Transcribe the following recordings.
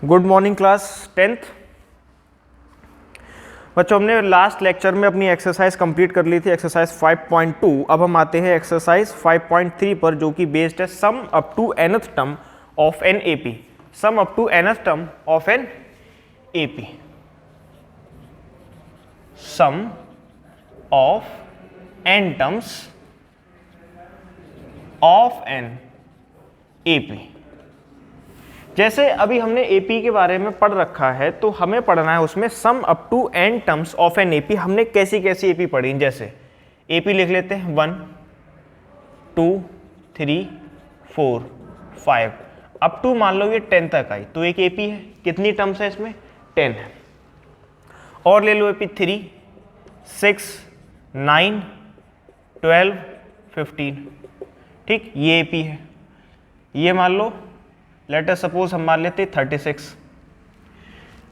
Good morning class 10th। बच्चों, हमने last lecture में अपनी एक्सरसाइज कंप्लीट कर ली थी, एक्सरसाइज 5.2। अब हम आते हैं एक्सरसाइज 5.3 पर, जो कि बेस्ड है sum up to nth term of N AP. Sum up to nth term of N AP. Sum of n terms of N AP. जैसे अभी हमने एपी के बारे में पढ़ रखा है, तो हमें पढ़ना है उसमें sum up to n terms of N AP. हमने कैसी कैसी एपी पढ़ी, जैसे एपी लिख लेते हैं 1 2 3 4 5 अप टू मान लो ये 10 तक आई तो एक एपी है। कितनी टर्म्स है इसमें? 10 है। और ले लो एपी 3 6 9 12 15। ठीक, ये एपी है। ये मान लो लेट अस सपोज हम मान लेते 36।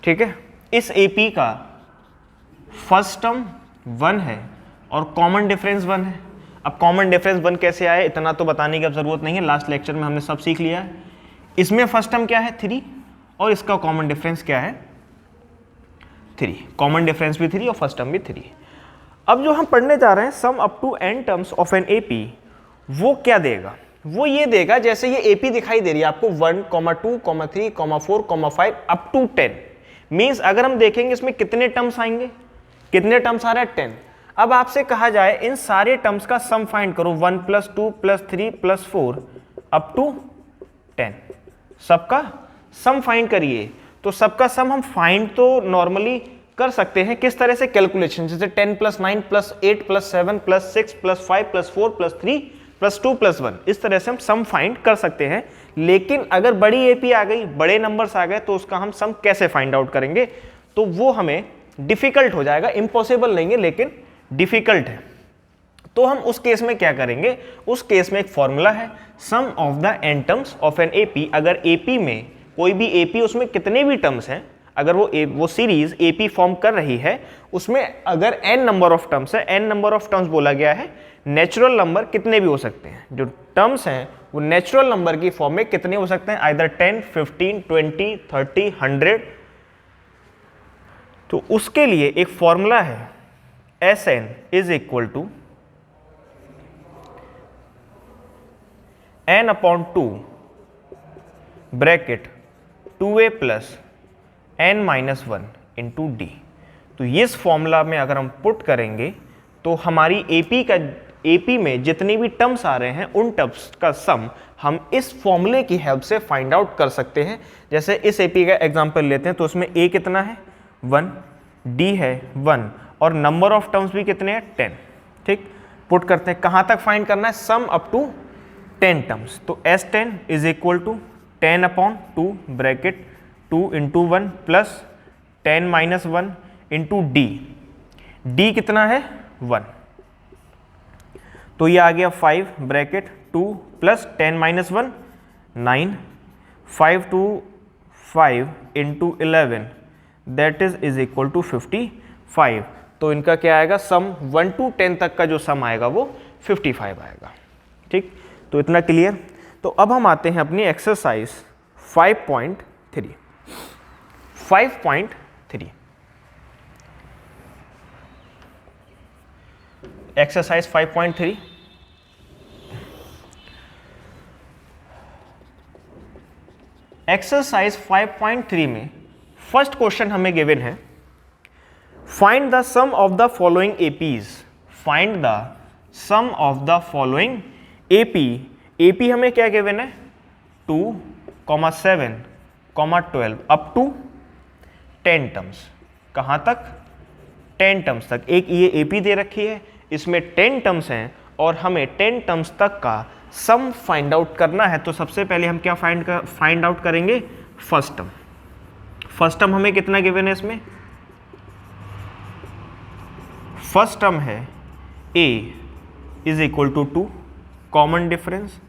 ठीक है, इस एपी का फर्स्ट टर्म 1 है और कॉमन डिफरेंस 1 है। अब कॉमन डिफरेंस 1 कैसे आए इतना तो बताने की अब जरूरत नहीं है, लास्ट लेक्चर में हमने सब सीख लिया है। इसमें फर्स्ट टर्म क्या है? 3 और इसका कॉमन डिफरेंस क्या है? 3। कॉमन डिफरेंस भी 3 और फर्स्ट टर्म भी 3। अब जो हम पढ़ने जा रहे हैं sum up to n terms of N AP, वो क्या देगा? वो ये देगा, जैसे ये एपी दिखाई दे रही है आपको 1, 2, 3, 4, 5 अप टू 10। मींस अगर हम देखेंगे इसमें कितने टर्म्स आएंगे, कितने टर्म्स आ रहे हैं? 10। अब आपसे कहा जाए इन सारे टर्म्स का सम फाइंड करो, 1 + 2 + 3 + 4 अप टू 10। सबका सम फाइंड करिए। तो सबका सम हम फाइंड तो नॉर्मली कर सकते हैं, किस तरह से? कैलकुलेशन, जैसे 10 + 9 + 8 + 7 + 6 + 5 + 4 + 3 + 2 + 1, इस तरह से हम सम फाइंड कर सकते हैं। लेकिन अगर बड़ी एपी आ गई, बड़े नंबर्स आ गए, तो उसका हम सम कैसे फाइंड आउट करेंगे? तो वो हमें डिफिकल्ट हो जाएगा। इम्पॉसिबल नहीं है लेकिन डिफिकल्ट है। तो हम उस केस में क्या करेंगे? उस केस में एक फॉर्मूला है, sum of the n terms of N AP. अगर एपी में कोई भी एपी, उसमें कितने भी टर्म्स हैं, अगर वो सीरीज एपी फॉर्म कर रही है, उसमें अगर n नंबर ऑफ टर्म्स है, n नंबर ऑफ टर्म्स बोला गया है, नेचुरल नंबर कितने भी हो सकते हैं। जो टर्म्स हैं वो नेचुरल नंबर की फॉर्म में कितने हो सकते हैं? आइदर 10, 15, 20, 30, 100। तो उसके लिए एक फॉर्मूला है, Sn is equal to n/2 bracket 2a + n-1 into d। तो इस फॉर्मूला में अगर हम पुट करेंगे तो हमारी एपी में जितनी भी टर्म्स आ रहे हैं उन टर्म्स का सम हम इस फॉर्मूले की हेल्प से फाइंड आउट कर सकते हैं। जैसे इस एपी का एग्जांपल लेते हैं, तो उसमें a कितना है? 1, d है 1 और नंबर ऑफ टर्म्स भी कितने हैं? 10। ठीक, पुट करते हैं। कहाँ तक फाइंड करना है? Sum up to 10 terms. तो S10 is equal to 10/2 bracket 2 × 1 + 10-1 into d। d कितना है? 1। तो ये आ गया 5 bracket 2 + 10-1 9 5 2 5 into 11 that is equal to 55। तो इनका क्या आएगा? सम 1 to 10 तक का जो सम आएगा वो 55 आएगा। ठीक, तो इतना क्लियर। तो अब हम आते हैं अपनी एक्सरसाइज 5.3। 5.3 एक्सरसाइज 5.3। एक्सरसाइज 5.3 में फर्स्ट क्वेश्चन हमें गिवन है, find the sum of the following APs. Find the sum of the following AP. AP हमें क्या गिवन है? 2, 7, 12 अप टू 10 टर्म्स। कहां तक? 10 टर्म्स तक। एक ये एपी दे रखी है, इसमें 10 टर्म्स हैं और हमें 10 टर्म्स तक का सम फाइंड आउट करना है। तो सबसे पहले हम क्या फाइंड आउट करेंगे? First term. फर्स्ट टर्म हमें कितना गिवन है इसमें? फर्स्ट टर्म है a is equal to 2, common difference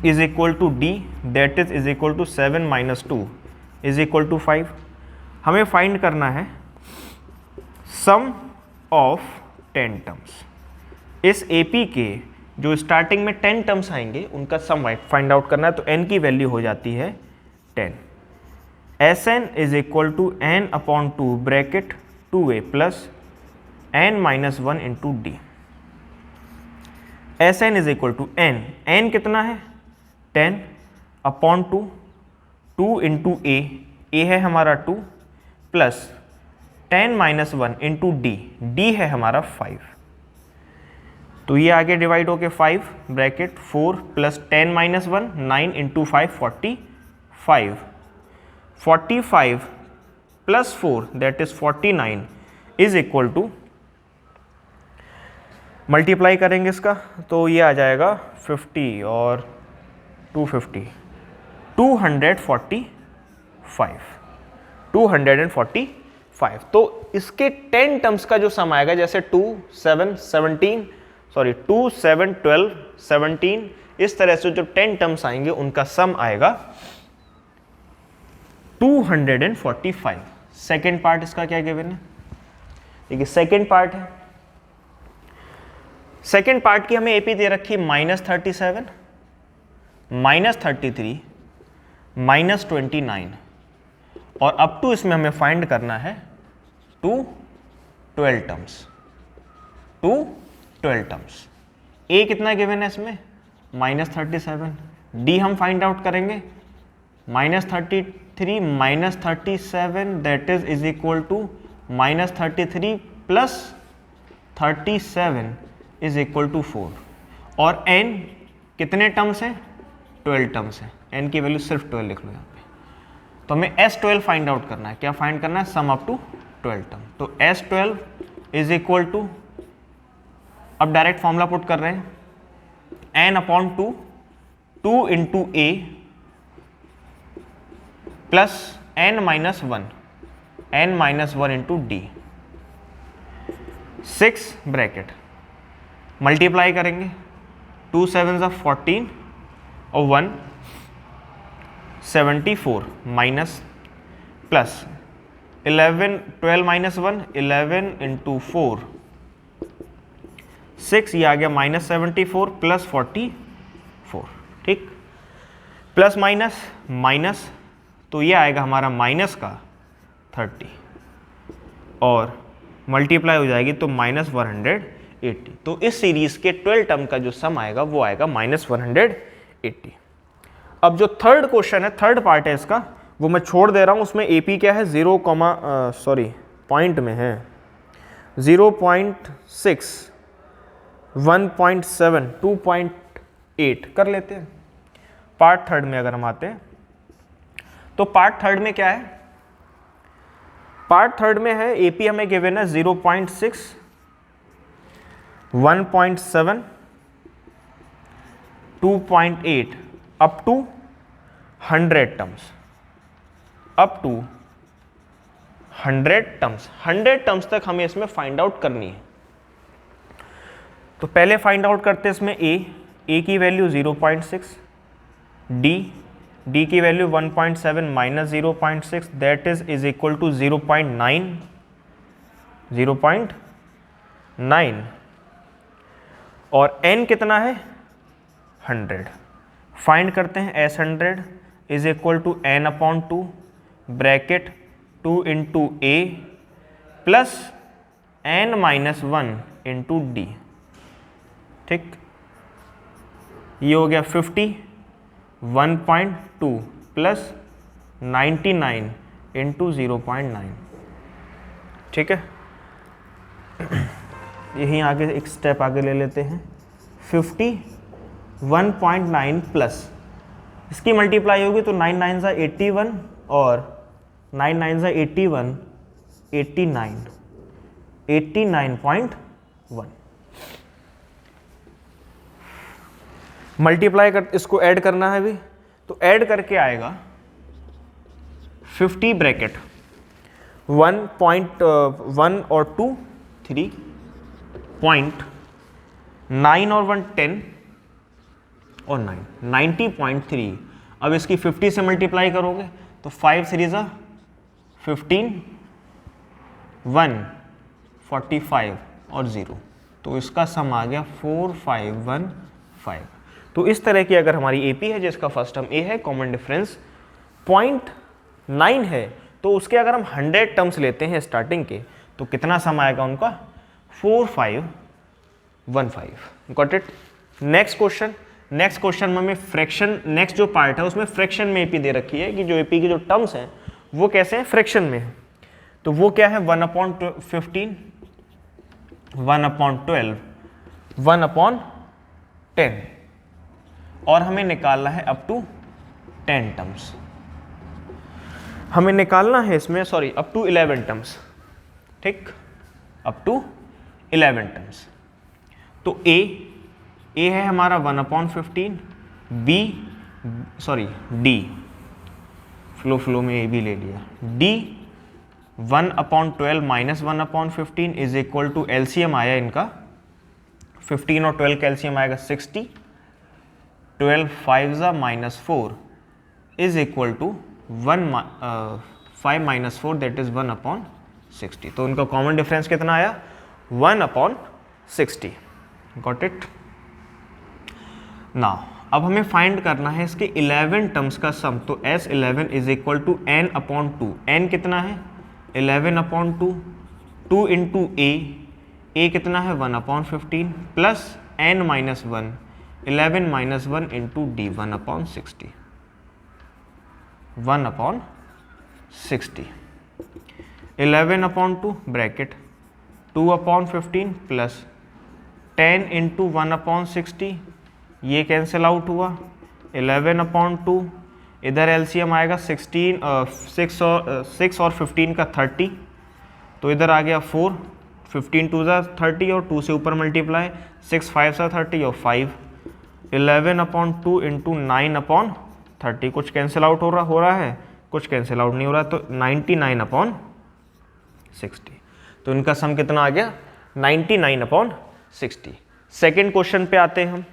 is equal to d that is equal to 7 - 2 is equal to 5। हमें फाइंड करना है सम ऑफ 10 टर्म्स। इस एपी के जो स्टार्टिंग में 10 टर्म्स आएंगे उनका सम फाइंड आउट करना है, तो n की वैल्यू हो जाती है 10। Sn is equal to n upon 2 bracket 2a plus n minus 1 into d. Sn is equal to n कितना है 10 अपॉन 2 इंटू a है हमारा 2 प्लस 10 माइनस 1 इंटू डी है हमारा 5। तो ये आगे डिवाइड होके 5 bracket 4 plus 10 minus 1 9 into 5 45 plus 4 that is 49 is equal to, multiply करेंगे इसका तो ये आ जाएगा 50 और 250 245। तो इसके 10 टर्म्स का जो सम आएगा, जैसे 2 7 12 17, इस तरह से जो 10 टर्म्स आएंगे उनका सम आएगा 245। सेकेंड पार्ट इसका क्या गिवन है, देखिए सेकेंड पार्ट है। सेकेंड पार्ट की हमें एपी दे रखी -37 -33 -29 और अप टू इसमें हमें फाइंड करना है 12 टर्म्स। ए कितना गिवन है इसमें -37, डी हम फाइंड आउट करेंगे -33 -37 that is equal to -33 plus 37 is equal to 4 और n कितने टर्म्स हैं 12 टर्म्स हैं, n की वैल्यू सिर्फ 12 लिख लो यहाँ पे। तो हमें S12 फाइंड आउट करना है, क्या फाइंड करना है सम अप टू 12 टर्म। तो S12 इज इक्वल टू, अब डायरेक्ट फॉर्मूला पुट कर रहे हैं n upon 2 into a plus n minus 1 into D 6 bracket multiply करेंगे 2 7 14 और 1 74 माइनस प्लस 12 माइनस 1 11 इंटू 4 6, ये आ गया -74 प्लस 44, ठीक, प्लस माइनस तो ये आएगा हमारा माइनस का 30 और मल्टीप्लाई हो जाएगी तो -180। तो इस सीरीज के 12 टर्म का जो सम आएगा वो आएगा -180। अब जो थर्ड क्वेश्चन है, थर्ड पार्ट है इसका, वो मैं छोड़ दे रहा हूँ। उसमें एपी क्या है पॉइंट में है 0.6 1.7 2.8 कर लेते हैं। पार्ट थर्ड में अगर हम आते हैं तो पार्ट थर्ड में क्या है, पार्ट थर्ड में है एपी हमें गिवन है 0.6 1.7 2.8 up to 100 terms, up to 100 terms तक हमें इसमें फाइंड आउट करनी है। तो पहले फाइंड आउट करते हैं इसमें ए की वैल्यू 0.6, डी की value 1.7 minus 0.6 that is equal to 0.9 और n कितना है 100। फाइंड करते हैं S100 is equal to n upon 2 bracket 2 into a plus n minus 1 into d, ठीक, ये हो गया 50 1.2 प्लस 99 इंटू 0.9, ठीक है। यहीं आगे एक स्टेप आगे ले लेते हैं 50 1.9 प्लस इसकी मल्टीप्लाई होगी तो 9 9 सा 81 और 9 9 सा 81 89.1 मल्टीप्लाई कर, इसको ऐड करना है भी तो ऐड करके आएगा 50 ब्रैकेट 1.1 और 2 3.9 और 1 10 और 9 90.3। अब इसकी 50 से मल्टीप्लाई करोगे तो 5 3 15 1 45 और 0, तो इसका सम आ गया 451 5। तो इस तरह की अगर हमारी एपी है जिसका फर्स्ट टर्म ए है, कॉमन डिफरेंस 0.9 है, तो उसके अगर हम 100 टर्म्स लेते हैं स्टार्टिंग के, तो कितना सम आएगा उनका 4515। Got it. नेक्स्ट क्वेश्चन में हमें फ्रैक्शन, नेक्स्ट जो पार्ट है उसमें फ्रैक्शन में एपी दे रखी है कि जो एपी की जो टर्म्स हैं वो कैसे हैं, फ्रैक्शन में है। तो वो क्या है 1/15, 1/12, 1/10, और हमें निकालना है अप टू 10 टर्म्स। हमें निकालना है इसमें अप टू 11 टर्म्स, ठीक, अप टू 11 टर्म्स। तो ए है हमारा 1/15, डी फ्लो में ए भी ले लिया, d 1/12 minus 1/15 is equal to LCM आया इनका 15 और 12 का एलसीएम आएगा 60, 12 5 minus 4 is equal to 5 minus 4 that is 1/60। तो उनका कॉमन डिफरेंस कितना आया 1/60। Got it. नाउ अब हमें फाइंड करना है इसके 11 टर्म्स का सम। तो S11 is equal to n/2। n कितना है 11/2, 2 इंटू ए कितना है 1/15 plus n minus 1, 11 minus 1 into D 1/60, 1/60, 11/2 bracket 2/15 plus 10 into 1/60, ये कैंसिल आउट हुआ, 11/2, इधर एलसीएम आएगा 6 और 15 का 30, तो इधर आ गया 4, 15 2 30 और 2 से ऊपर मल्टीप्लाई, 6 5 30 और 5, 11/2 इंटू 9/30, कुछ कैंसिल आउट हो रहा है, कुछ कैंसिल आउट नहीं हो रहा, तो 99/60। तो इनका सम कितना आ गया 99/60। सेकेंड क्वेश्चन पे आते हैं हम।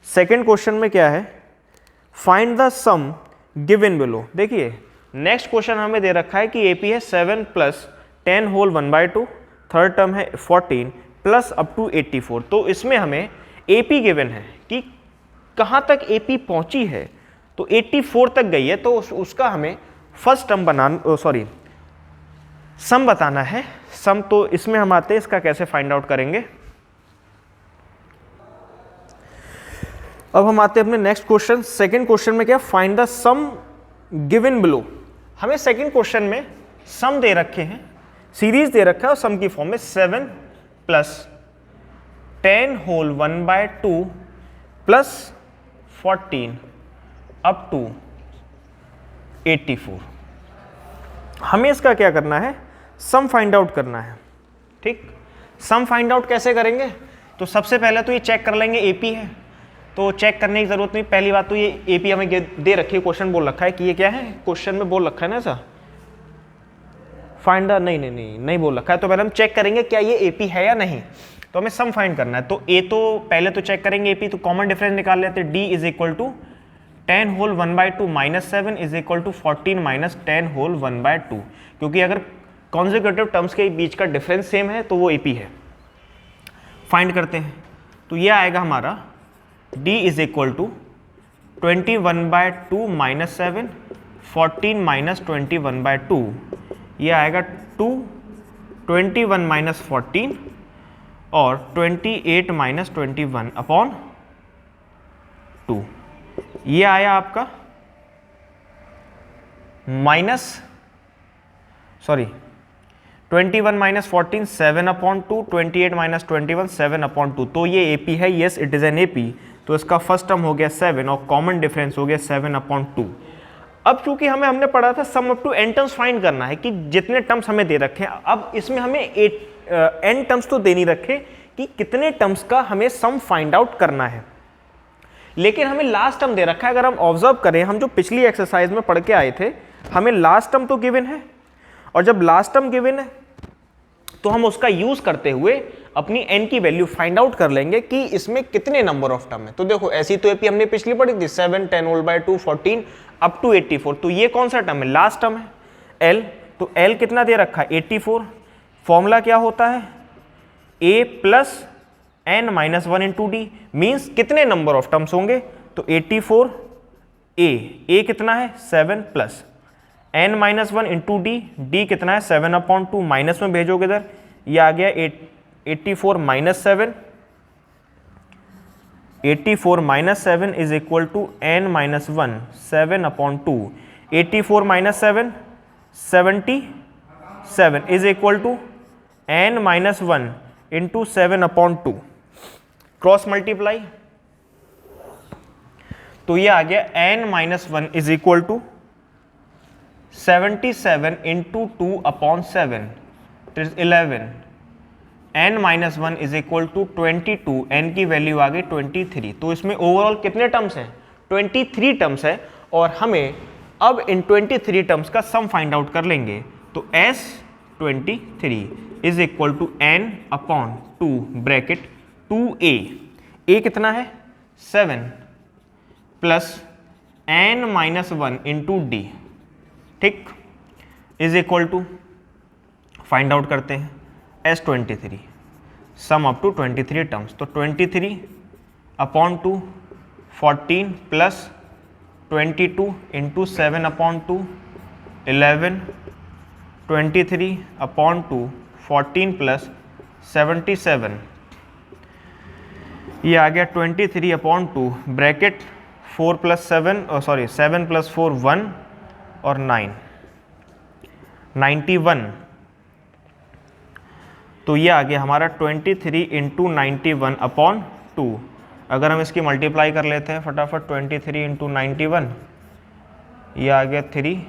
सेकेंड क्वेश्चन में क्या है, find the sum given below. देखिए नेक्स्ट क्वेश्चन हमें दे रखा है कि एपी है 7 प्लस 10 होल 1/2, थर्ड टर्म है 14 प्लस अप टू 84। तो इसमें हमें एपी गिवन है कि कहाँ तक एपी पहुंची है, तो 84 तक गई है, तो उसका हमें फर्स्ट टर्म सम बताना है। सम तो इसमें हम आते हैं, इसका कैसे फाइंड आउट करेंगे। अब हम आते हैं अपने नेक्स्ट क्वेश्चन। सेकंड क्वेश्चन में क्या, find the sum given below. हमें सेकंड क्वेश्चन में सम दे रखे हैं, सीरीज दे रखा है और सम की फॉर्म में 7 plus 10 whole 1/2 plus 14 up to 84। हमें इसका क्या करना है, सम फाइंड आउट करना है। ठीक, सम फाइंड आउट कैसे करेंगे, तो सबसे पहले तो ये चेक कर लेंगे एपी है, तो चेक करने की जरूरत नहीं। पहली बात तो ये एपी हमें दे रखी है, क्वेश्चन बोल रखा है कि ये क्या है, क्वेश्चन में बोल रखा है ना ऐसा, फाइंड नहीं बोल रखा है। तो पहले हम चेक करेंगे क्या ये एपी है या नहीं, तो हमें सम फाइंड करना है। तो ए तो पहले तो चेक करेंगे एपी, तो कॉमन डिफरेंस निकाल लेते हैं, d is equal to 10 whole 1/2 minus 7 is equal to 14 minus 10 whole 1/2, क्योंकि अगर कॉन्जिक्यूटिव टर्म्स के बीच का डिफरेंस सेम है तो वो एपी है। फाइंड करते हैं, तो ये आएगा हमारा d is equal to 21/2 minus 7, 14 minus 21/2, ये आएगा 2, 21 माइनस 14 और 28 माइनस 21/2, ये आया आपका 21 माइनस 14 7/2, 28 माइनस 21 7/2, तो ये AP है, yes it is an AP। तो इसका फर्स्ट टर्म हो गया 7 और कॉमन डिफरेंस हो गया 7/2। अब चूंकि हमने पढ़ा था sum up to n terms find करना है कि जितने टर्म्स हमें दे रखे हैं, अब इसमें हमें n टर्म्स तो दे नहीं रखे कि कितने टर्म्स का हमें सम फाइंड आउट करना है, लेकिन हमें लास्ट टर्म दे रखा है। अगर हम ऑब्जर्व करें, हम जो पिछली एक्सरसाइज में पढ़ के आए थे, हमें लास्ट टर्म तो गिवन है, और जब लास्ट टर्म गिवन है तो हम उसका यूज करते हुए अपनी n की वैल्यू फाइंड आउट कर लेंगे कि इसमें कितने नंबर ऑफ टर्म है। तो देखो ऐसी तो एपी हमने पिछली पढ़ी थी, 7 10 होल बाय 2 14 अप टू 84, तो ये कौन सा टर्म है, लास्ट टर्म है l। तो l कितना दे रखा है 84, फॉर्मूला क्या होता है a plus n minus one into D, means कितने नंबर ऑफ टर्म्स होंगे, तो 84 ए कितना है 7 plus n minus one into d, D कितना है 7/2, माइनस में भेजोगे इधर, ये आ गया 84 minus 7, 84 minus 7 is equal to n minus one 7/2, 84 minus 7 77 is equal to n minus one into 7/2, cross multiply, तो ये आ गया n minus one is equal to 77 into 2/7 is 11, n minus one is equal to 22, n की value आ गई 23। तो इसमें overall कितने टर्म्स हैं, 23 टर्म्स है, और हमें अब इन 23 टर्म्स का सम फाइंड आउट कर लेंगे। तो S23 is equal to n/2 bracket 2a, a कितना है 7 plus n minus one into d, ठीक, is equal to find out करते हैं S23 some up to 23 terms, तो 23/2 14 प्लस 22 इंटू 7/2 11, 23/2 14 प्लस 77, ये आ गया 23/2 ब्रैकेट 4 प्लस 7 सॉरी 7 प्लस 4 1 और 9 91, तो ये आ गया हमारा 23 इंटू 91/2। अगर हम इसकी मल्टीप्लाई कर लेते हैं फटाफट, 23 इंटू 91, ये आ गया 3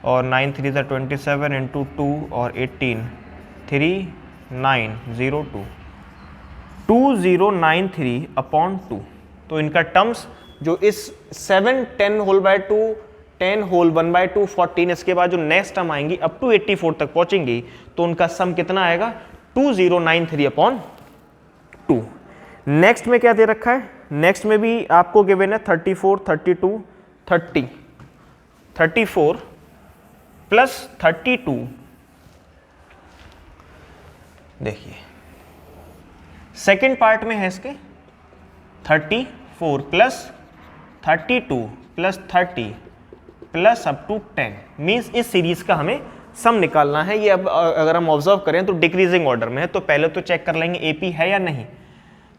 और 9 3 ज़ा 27 इंटू 2 और 18 3902 2093/2। तो इनका टर्म्स जो इस 7 10 होल बाय 2 10 होल 1/2 14, इसके बाद जो नेक्स्ट टर्म आएंगी अप टू 84 तक पहुंचेंगी, तो उनका सम कितना आएगा 2093/2। नेक्स्ट में क्या दे रखा है, नेक्स्ट में भी आपको गिवन है 34 32 30, 34 प्लस 32, देखिए सेकेंड पार्ट में है इसके 34 plus 32 plus 30 plus up to 10, means इस सीरीज का हमें सम निकालना है। ये अब अगर हम ऑब्जर्व करें तो डिक्रीजिंग ऑर्डर में है, तो पहले तो चेक कर लेंगे एपी है या नहीं,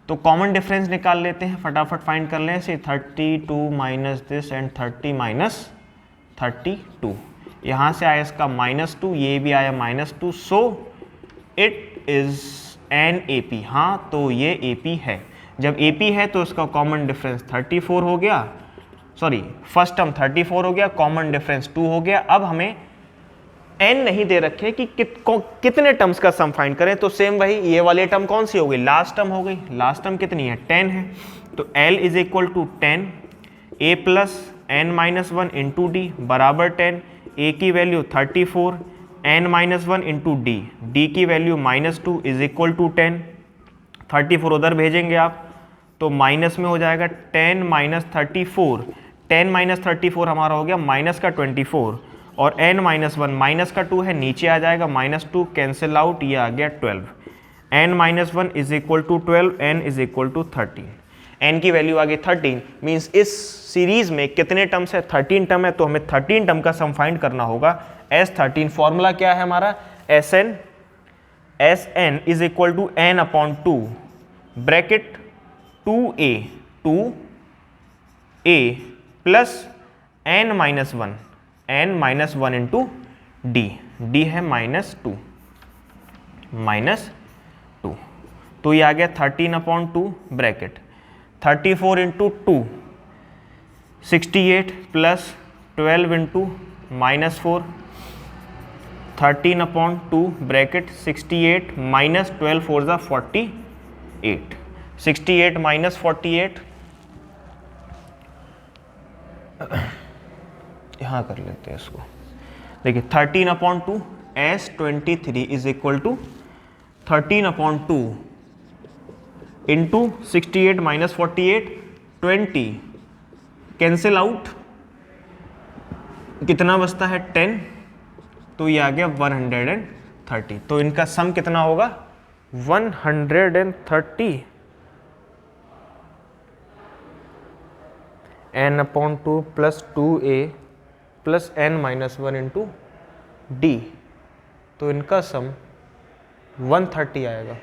तो कॉमन डिफरेंस निकाल लेते हैं, फटाफट फाइंड कर लें। से 32 माइनस दिस एंड 30 माइनस 32, यहाँ से आया इसका -2, ये भी आया -2, so it is an AP. हाँ, तो ये एपी है। जब एपी है तो इसका कॉमन डिफरेंस 34 हो गया, सॉरी फर्स्ट टर्म 34 हो गया, कॉमन डिफरेंस 2 हो गया। अब हमें n नहीं दे रखे कि कितने टर्म्स का सम फाइंड करें, तो सेम वही, ये वाली टर्म कौन सी हो गई, लास्ट टर्म हो गई। लास्ट टर्म कितनी है 10 है, तो L is equal to 10 a plus n minus one into d बराबर 10, a की value 34 n minus one into d, d की वैल्यू -2 इज इक्वल टू 10। 34 उधर भेजेंगे आप तो माइनस में हो जाएगा 10 माइनस 34, 10 माइनस 34 हमारा हो गया माइनस का 24, और n माइनस वन माइनस का 2 है, नीचे आ जाएगा -2 कैंसिल आउट, ये आ गया 12। n minus one is equal to 12, n is equal to 13, n की वैल्यू आ गई 13, मीन्स इस सीरीज में कितने टर्म्स है 13 टर्म है, तो हमें 13 टर्म का सम फाइंड करना होगा। S13 फॉर्मूला क्या है हमारा, Sn is equal to n/2 bracket 2a plus n minus one into d, d है -2, तो ये आ गया 13/2 bracket 34 into 2 68 plus 12 into -4 13/2 bracket 68 minus 12 4 ज़ा 48, 68 माइनस 48 यहाँ कर लेते हैं इसको, देखिए 13/2 S23 is equal to 13/2 into 68 minus 48 20, cancel out कितना बचता है 10, तो ये आ गया 130। तो इनका सम कितना होगा 130 n/2 plus 2a plus n-1 into D, तो इनका सम 130 आएगा।